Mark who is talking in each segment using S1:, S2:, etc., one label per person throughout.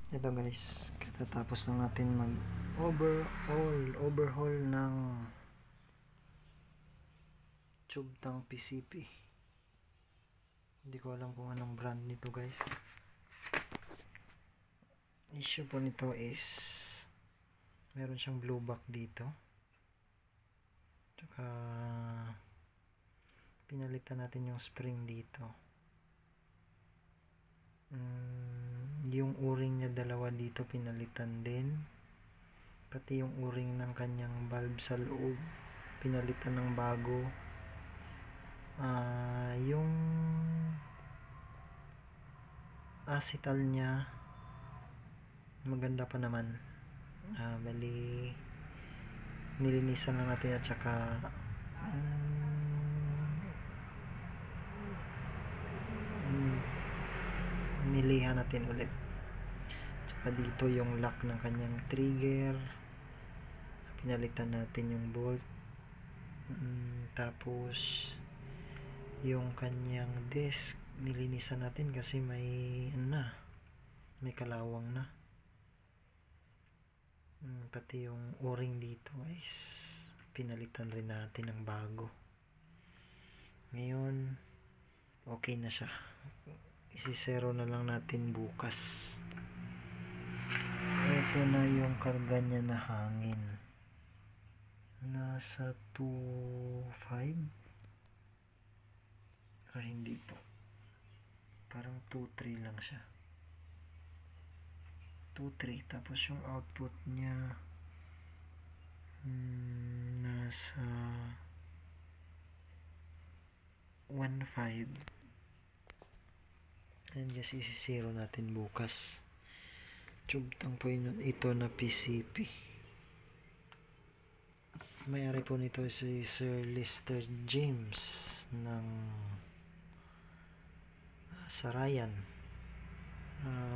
S1: Ito guys, katatapos lang natin mag overhaul ng tube tang PCP. Hindi ko alam kung anong brand nito guys. Issue po nito is meron siyang blue back dito, tsaka pinalitan natin yung spring dito. Yung o-ring niya dalawa dito pinalitan din, pati yung o-ring ng kanyang valve sa loob pinalitan ng bago. Yung acetal niya maganda pa naman. Bali nilinisan lang natin at saka nilihan natin ulit. Tsaka dito yung lock ng kanyang trigger, pinalitan natin yung bolt. Tapos yung kanyang disc nilinisan natin kasi may kalawang na. Pati yung o-ring dito guys pinalitan rin natin ng bago. Ngayon okay na siya, isisero na lang natin bukas. Ito na yung karga niya na hangin, nasa 2.5 o hindi po, parang 2.3 lang siya, 2.3. Tapos yung output niya nasa 1.5. and just isisiro natin bukas. Tube tang po ito na PCP. May-ari po nito si Sir Lester James ng Sarayan,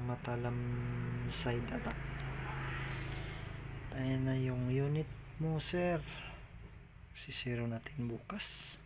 S1: Matalam side attack. Ayan na yung unit mo sir, sisiro natin bukas.